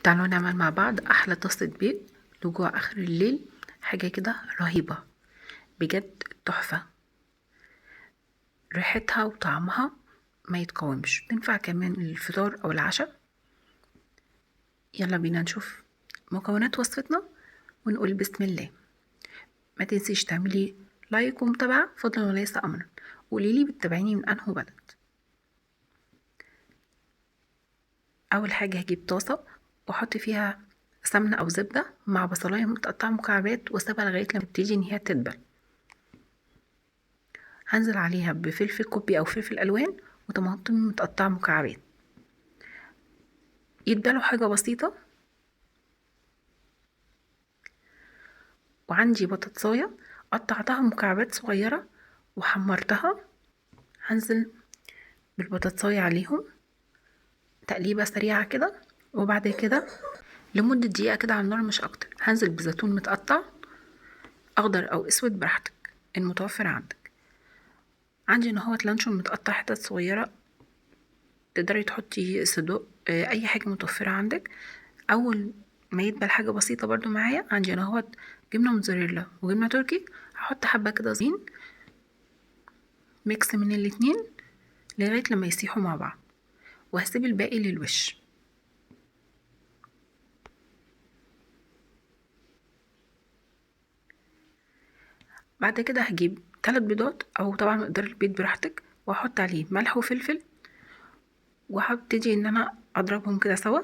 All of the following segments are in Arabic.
تعالوا نعمل مع بعض احلى طاسة بيض لجوع اخر الليل. حاجة كده رهيبة بجد، تحفة. ريحتها وطعمها ما يتقاومش، تنفع كمان للفطار او العشاء. يلا بينا نشوف مكونات وصفتنا ونقول بسم الله. ما تنسيش تعملي لايك ومتابعة فضلا وليس امرا. قوليلي بتتابعيني من انه بلد. اول حاجة هجيب طاسة واحط فيها سمنة او زبدة مع بصلاية متقطعة مكعبات واسيبها لغاية لما تبتدي ان هي تدبل. هنزل عليها بفلفل كوبي او فلفل الوان وطماطم متقطعة مكعبات يدبلوا حاجة بسيطة. وعندي بطاطساية قطعتها مكعبات صغيرة وحمرتها. هنزل بالبطاطساية عليهم تقليبة سريعة كده، وبعد كده لمدة دقيقة كده على النار مش اكتر. هنزل بزيتون متقطع اخضر او اسود براحتك المتوفر عندك. عندي ان هو لانشون متقطع حتت صغيرة، تقدري تحطي صدوق اي حاجة متوفرة عندك. اول ما يدبل حاجة بسيطة برضو معايا عندي انا هو جبنة موتزاريلا وجبنة تركي. هحط حبة كده زين ميكس من الاتنين لغاية لما يسيحوا مع بعض، وهسيب الباقي للوش. بعد كده هجيب 3 بيضات او طبعا مقدار البيض براحتك، واحط عليه ملح وفلفل، وهبتدي ان انا اضربهم كده سوا،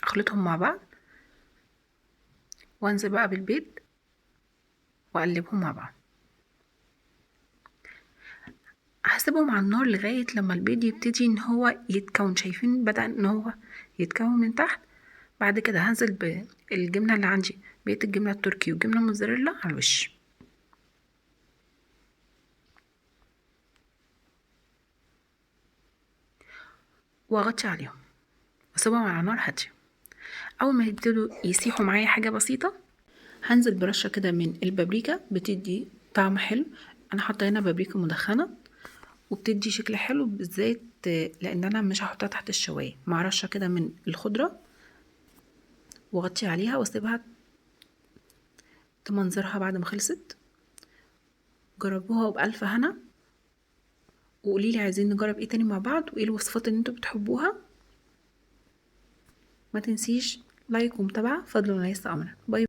اخلطهم مع بعض، وانزل بقى بالبيض واقلبهم مع بعض. هسيبهم على النار لغاية لما البيض يبتدي ان هو يتكون. شايفين بدأ ان هو يتكون من تحت. بعد كده هنزل بالجبنة اللي عندي، بقيت الجبنة التركي والجبنة الموتزاريلا على الوش، واغطي عليهم واسيبهم على نار هادية. اول ما يبتدوا يسيحوا معايا حاجة بسيطة هنزل برشة كده من البابريكا، بتدي طعم حلو. انا حاطة هنا بابريكا مدخنة وبتدي شكل حلو بالذات لان انا مش هحطها تحت الشواية. مع رشة كده من الخضرة واغطي عليها واسيبها تمنظرها بعد ما خلصت. جربوها وبألف هنا، وقوليلي عايزين نجرب ايه تاني مع بعض، وايه الوصفات اللي انتوا بتحبوها. ما تنسيش لايك ومتابعة فضل وليس امرا. باي.